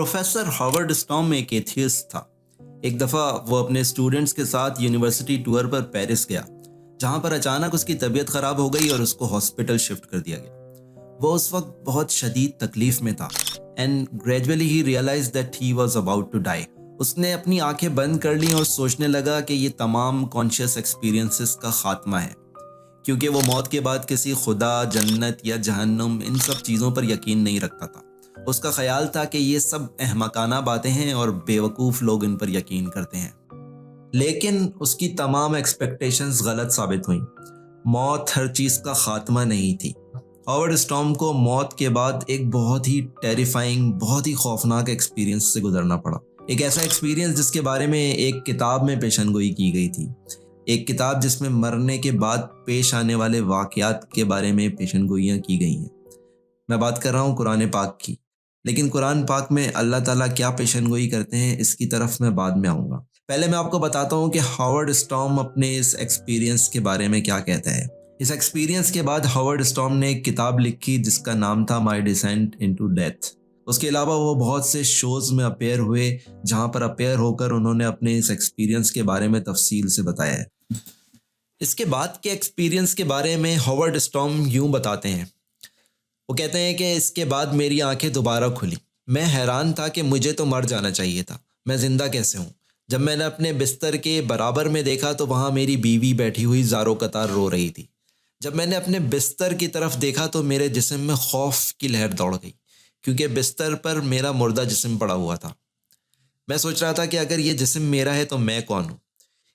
Professor Howard storm एक atheist था। एक दफ़ा वो अपने स्टूडेंट्स के साथ यूनिवर्सिटी टूर पर पेरिस गया, जहाँ पर अचानक उसकी तबीयत ख़राब हो गई और उसको हॉस्पिटल शिफ्ट कर दिया गया। वो उस वक्त बहुत शदीद तकलीफ में था and gradually he realise that he was about to die. उसने अपनी आंखें बंद कर ली और सोचने लगा कि ये तमाम कॉन्शियस एक्सपीरियंसेस का खात्मा है, क्योंकि वो मौत के बाद किसी खुदा, जन्नत या जहन्नुम इन सब चीज़ों पर यकीन नहीं रखता था। उसका ख्याल था कि ये सब अहमकाना बातें हैं और बेवकूफ़ लोग इन पर यकीन करते हैं। लेकिन उसकी तमाम एक्सपेक्टेशंस गलत साबित हुई। मौत हर चीज़ का खात्मा नहीं थी। हॉवर्ड स्टॉर्म को मौत के बाद एक बहुत ही टेरिफाइंग, बहुत ही खौफनाक एक्सपीरियंस से गुजरना पड़ा। एक ऐसा एक्सपीरियंस जिसके बारे में एक किताब में पेशनगोई की गई थी। एक किताब जिसमें मरने के बाद पेश आने वाले वाक़यात के बारे में पेशनगोइयाँ की गई हैं। मैं बात कर रहा हूँ कुरान पाक की। लेकिन कुरान पाक में अल्लाह ताला क्या पेशनगोई करते हैं, इसकी तरफ मैं बाद में आऊँगा। पहले मैं आपको बताता हूँ कि हॉवर्ड स्टॉर्म अपने इस एक्सपीरियंस के बारे में क्या कहता है। इस एक्सपीरियंस के बाद हॉवर्ड स्टॉर्म ने एक किताब लिखी जिसका नाम था माई डिसेंट इनटू डेथ। उसके अलावा वो बहुत से शोज़ में अपेयर हुए, जहाँ पर अपेयर होकर उन्होंने अपने इस एक्सपीरियंस के बारे में तफसील से बताया है। इसके बाद के एक्सपीरियंस के बारे में हॉवर्ड स्टॉर्म यूँ बताते हैं। वो कहते हैं कि इसके बाद मेरी आंखें दोबारा खुली। मैं हैरान था कि मुझे तो मर जाना चाहिए था, मैं ज़िंदा कैसे हूँ। जब मैंने अपने बिस्तर के बराबर में देखा तो वहाँ मेरी बीवी बैठी हुई ज़ारो कतार रो रही थी। जब मैंने अपने बिस्तर की तरफ देखा तो मेरे जिस्म में खौफ की लहर दौड़ गई, क्योंकि बिस्तर पर मेरा मुर्दा जिस्म पड़ा हुआ था। मैं सोच रहा था कि अगर ये जिस्म मेरा है तो मैं कौन हूँ।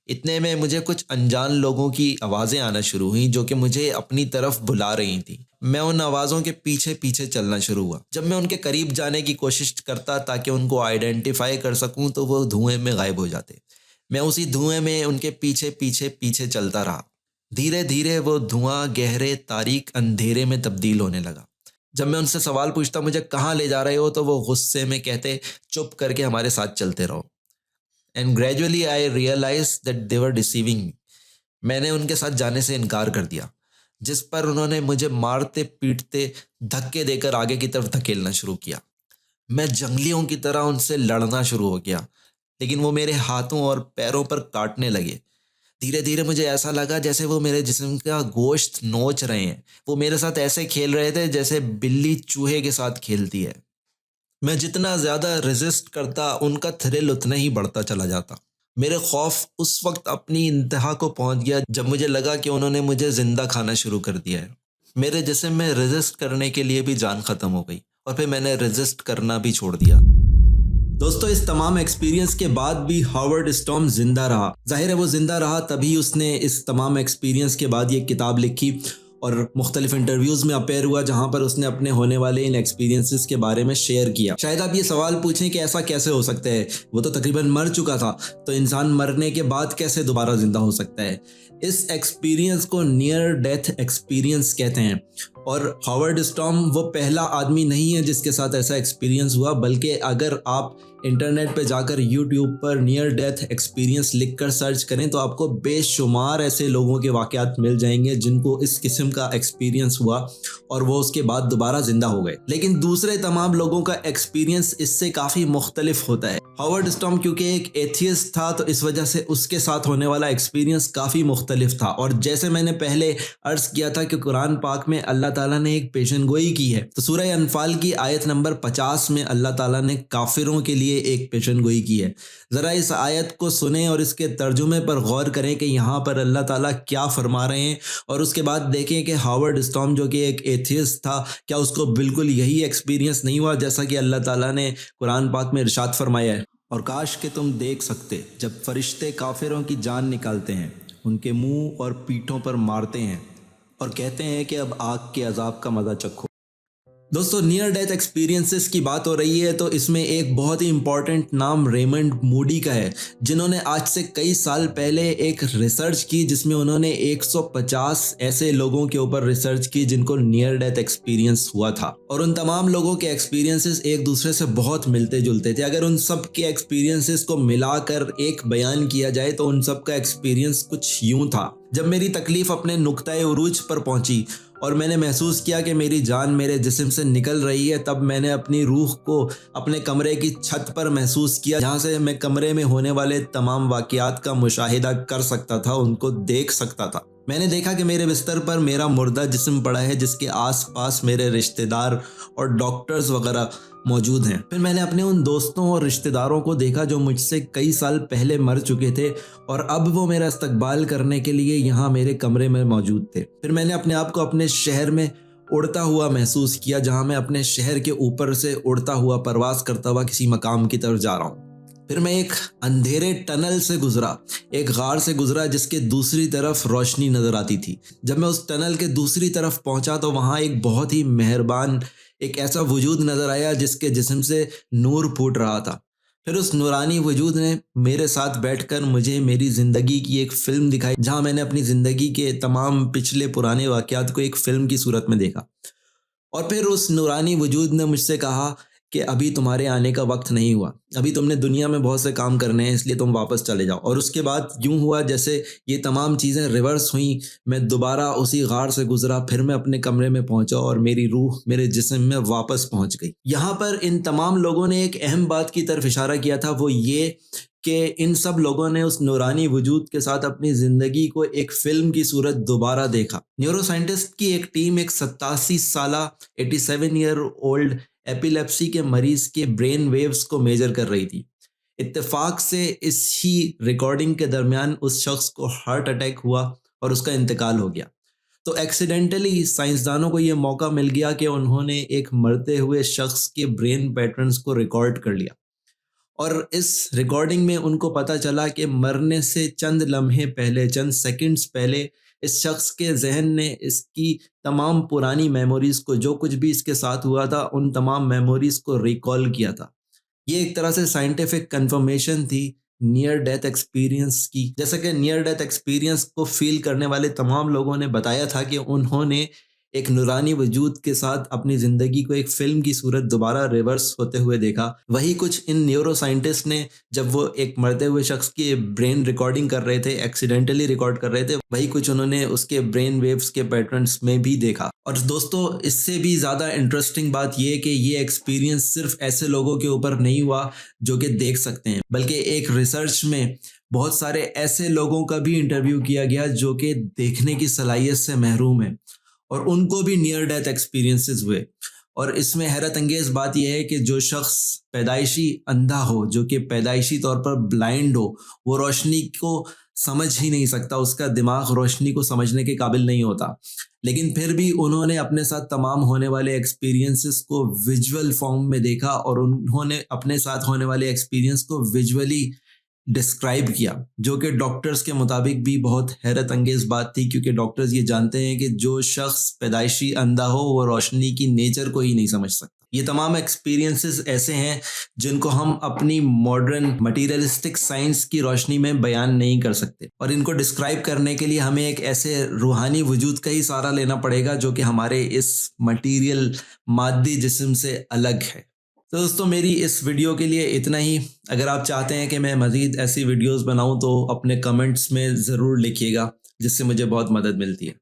इतने में मुझे कुछ अनजान लोगों की आवाज़ें आना शुरू हुई, जो कि मुझे अपनी तरफ बुला रही थी। मैं उन आवाज़ों के पीछे पीछे चलना शुरू हुआ। जब मैं उनके करीब जाने की कोशिश करता ताकि उनको आइडेंटिफाई कर सकूं तो वो धुएं में गायब हो जाते। मैं उसी धुएं में उनके पीछे पीछे पीछे चलता रहा। धीरे धीरे वो धुआं गहरे तारीक अंधेरे में तब्दील होने लगा। जब मैं उनसे सवाल पूछता मुझे कहाँ ले जा रहे हो, तो वो गुस्से में कहते चुप करके हमारे साथ चलते रहो। And gradually I realise that they were deceiving me. मैंने उनके साथ जाने से इनकार कर दिया, जिस पर उन्होंने मुझे मारते पीटते धक्के देकर आगे की तरफ धकेलना शुरू किया। मैं जंगलियों की तरह उनसे लड़ना शुरू हो गया, लेकिन वो मेरे हाथों और पैरों पर काटने लगे। धीरे धीरे मुझे ऐसा लगा जैसे वो मेरे जिस्म का गोश्त नोच रहे हैं। वो मेरे साथ ऐसे खेल रहे थे जैसे बिल्ली चूहे के साथ खेलती है। मैं जितना ज़्यादा रेजिस्ट करता, उनका थ्रिल उतना ही बढ़ता चला जाता। मेरे खौफ उस वक्त अपनी इंतहा को पहुंच गया जब मुझे लगा कि उन्होंने मुझे ज़िंदा खाना शुरू कर दिया है। मेरे जिस्म में रेजिस्ट करने के लिए भी जान ख़त्म हो गई और फिर मैंने रेजिस्ट करना भी छोड़ दिया। दोस्तों, इस तमाम एक्सपीरियंस के बाद भी हॉवर्ड स्टॉर्म जिंदा रहा। जाहिर है वो जिंदा रहा तभी उसने इस तमाम एक्सपीरियंस के बाद ये किताब लिखी और मुख्तलिफ इंटरव्यूज़ में अपेयर हुआ, जहाँ पर उसने अपने होने वाले इन एक्सपीरियंसेस के बारे में शेयर किया। शायद आप ये सवाल पूछें कि ऐसा कैसे हो सकता है, वो तो तकरीबन मर चुका था, तो इंसान मरने के बाद कैसे दोबारा ज़िंदा हो सकता है। इस एक्सपीरियंस को नियर डेथ एक्सपीरियंस कहते हैं और हॉवर्ड स्टॉर्म वो पहला आदमी नहीं है जिसके साथ ऐसा एक्सपीरियंस हुआ, बल्कि अगर आप इंटरनेट पे जाकर यूट्यूब पर नियर डेथ एक्सपीरियंस लिखकर सर्च करें तो आपको बेशुमार ऐसे लोगों के वाक़यात मिल जाएंगे जिनको इस किस्म का एक्सपीरियंस हुआ और वो उसके बाद दोबारा ज़िंदा हो गए। लेकिन दूसरे तमाम लोगों का एक्सपीरियंस इससे काफ़ी मुख्तलिफ होता है। हॉवर्ड स्टॉर्म क्योंकि एक एथियस्ट था तो इस वजह से उसके साथ होने वाला एक्सपीरियंस काफ़ी मुख्तलिफ था। और जैसे मैंने पहले अर्ज़ किया था कि कुरान पाक में अल्लाह ताला ने एक पेशनगोई की है, तो सूरह अनफाल की आयत नंबर 50 में अल्लाह ताला ने काफिरों के लिए एक पेशनगोई की है। ज़रा इस आयत को सुने और इसके तर्जुमे पर गौर करें कि यहाँ पर अल्लाह ताला क्या फरमा रहे हैं, और उसके बाद देखें कि हॉवर्ड स्टॉर्म जो कि एक एथियस्ट था, क्या उसको बिल्कुल यही एक्सपीरियंस नहीं हुआ जैसा कि अल्लाह ताला ने कुरान पाक में इरशाद फरमाया है। और काश कि तुम देख सकते जब फरिश्ते काफिरों की जान निकालते हैं, उनके मुंह और पीठों पर मारते हैं और कहते हैं कि अब आग के अजाब का मज़ा चखो। दोस्तों, नियर डेथ एक्सपीरियंसेस की बात हो रही है तो इसमें एक बहुत ही इंपॉर्टेंट नाम रेमंड मूडी का है, जिन्होंने आज से कई साल पहले एक रिसर्च की जिसमें उन्होंने 150 ऐसे लोगों के ऊपर रिसर्च की जिनको नियर डेथ एक्सपीरियंस हुआ था। और उन तमाम लोगों के एक्सपीरियंसेस एक दूसरे से बहुत मिलते जुलते थे। अगर उन सब के एक्सपीरियंसेस को मिलाकर एक बयान किया जाए तो उन सब का एक्सपीरियंस कुछ यूं था। जब मेरी तकलीफ अपने नुक्ताए उरूज पर पहुंची और मैंने महसूस किया कि मेरी जान मेरे जिस्म से निकल रही है। तब मैंने अपनी रूह को अपने कमरे की छत पर महसूस किया, जहाँ से मैं कमरे में होने वाले तमाम वाक़यात का मुशाहिदा कर सकता था, उनको देख सकता था। मैंने देखा कि मेरे बिस्तर पर मेरा मुर्दा जिस्म पड़ा है, जिसके आस-पास मेरे रिश्तेदार और डॉक्टर्स वगैरह मौजूद हैं। फिर मैंने अपने उन दोस्तों और रिश्तेदारों को देखा जो मुझसे कई साल पहले मर चुके थे और अब वो मेरा इस्तकबाल करने के लिए यहाँ मेरे कमरे में मौजूद थे। फिर मैंने अपने आप को अपने शहर में उड़ता हुआ महसूस किया, जहाँ मैं अपने शहर के ऊपर से उड़ता हुआ परवास करता हुआ किसी मकाम की तरफ जा रहा हूँ। फिर मैं एक अंधेरे टनल से गुजरा, एक गार से गुजरा जिसके दूसरी तरफ रोशनी नजर आती थी। जब मैं उस टनल के दूसरी तरफ पहुंचा तो वहां एक बहुत ही मेहरबान एक ऐसा वजूद नजर आया जिसके जिस्म से नूर फूट रहा था। फिर उस नूरानी वजूद ने मेरे साथ बैठकर मुझे मेरी ज़िंदगी की एक फ़िल्म दिखाई, जहां मैंने अपनी ज़िंदगी के तमाम पिछले पुराने वाक़यात को एक फ़िल्म की सूरत में देखा। और फिर उस नूरानी वजूद ने मुझसे कहा कि अभी तुम्हारे आने का वक्त नहीं हुआ, अभी तुमने दुनिया में बहुत से काम करने हैं, इसलिए तुम वापस चले जाओ। और उसके बाद यूं हुआ जैसे ये तमाम चीज़ें रिवर्स हुई। मैं दोबारा उसी गार से गुजरा, फिर मैं अपने कमरे में पहुंचा और मेरी रूह मेरे जिस्म में वापस पहुंच गई। यहाँ पर इन तमाम लोगों ने एक अहम बात की तरफ इशारा किया था, वो ये कि इन सब लोगों ने उस नूरानी वजूद के साथ अपनी ज़िंदगी को एक फ़िल्म की सूरत दोबारा देखा। न्यूरो साइंटिस्ट की एक टीम एक 87 साला 87 ईयर ओल्ड एपिलेप्सी के मरीज के ब्रेन वेव्स को मेजर कर रही थी। इत्तेफाक से इसी रिकॉर्डिंग के दरमियान उस शख्स को हार्ट अटैक हुआ और उसका इंतकाल हो गया। तो एक्सीडेंटली साइंसदानों को यह मौका मिल गया कि उन्होंने एक मरते हुए शख्स के ब्रेन पैटर्न्स को रिकॉर्ड कर लिया। और इस रिकॉर्डिंग में उनको पता चला कि मरने से चंद लम्हे पहले, चंद सेकंड्स पहले इस शख्स के जहन ने इसकी तमाम पुरानी मेमोरीज को, जो कुछ भी इसके साथ हुआ था, उन तमाम मेमोरीज को रिकॉल किया था। ये एक तरह से साइंटिफिक कंफर्मेशन थी नियर डेथ एक्सपीरियंस की। जैसा कि नियर डेथ एक्सपीरियंस को फील करने वाले तमाम लोगों ने बताया था कि उन्होंने एक नूरानी वजूद के साथ अपनी ज़िंदगी को एक फ़िल्म की सूरत दोबारा रिवर्स होते हुए देखा। वही कुछ इन न्यूरो साइंटिस्ट ने, जब वो एक मरते हुए शख्स की ब्रेन रिकॉर्डिंग कर रहे थे, एक्सीडेंटली रिकॉर्ड कर रहे थे, वही कुछ उन्होंने उसके ब्रेन वेव्स के पैटर्न्स में भी देखा। और दोस्तों, इससे भी ज़्यादा इंटरेस्टिंग बात ये कि ये एक्सपीरियंस सिर्फ ऐसे लोगों के ऊपर नहीं हुआ जो कि देख सकते हैं, बल्कि एक रिसर्च में बहुत सारे ऐसे लोगों का भी इंटरव्यू किया गया जो कि देखने की सलाहियत से महरूम है और उनको भी नियर डेथ एक्सपीरियंसेस हुए। और इसमें हैरत अंगेज बात यह है कि जो शख्स पैदाइशी अंधा हो, जो कि पैदाइशी तौर पर ब्लाइंड हो, वो रोशनी को समझ ही नहीं सकता, उसका दिमाग रोशनी को समझने के काबिल नहीं होता। लेकिन फिर भी उन्होंने अपने साथ तमाम होने वाले एक्सपीरियंसेस को विजुअल फॉर्म में देखा और उन्होंने अपने साथ होने वाले एक्सपीरियंस को विजुअली डिस्क्राइब किया, जो कि डॉक्टर्स के मुताबिक भी बहुत हैरत अंगेज बात थी, क्योंकि डॉक्टर्स ये जानते हैं कि जो शख्स पैदाइशी अंधा हो वो रोशनी की नेचर को ही नहीं समझ सकता। ये तमाम एक्सपीरियंसेस ऐसे हैं जिनको हम अपनी मॉडर्न मटीरियलिस्टिक साइंस की रोशनी में बयान नहीं कर सकते, और इनको डिस्क्राइब करने के लिए हमें एक ऐसे रूहानी वजूद का ही सहारा लेना पड़ेगा जो कि हमारे इस मटीरियल मादी जिस्म से अलग है। तो दोस्तों, मेरी इस वीडियो के लिए इतना ही। अगर आप चाहते हैं कि मैं मज़ीद ऐसी वीडियोस बनाऊं तो अपने कमेंट्स में ज़रूर लिखिएगा, जिससे मुझे बहुत मदद मिलती है।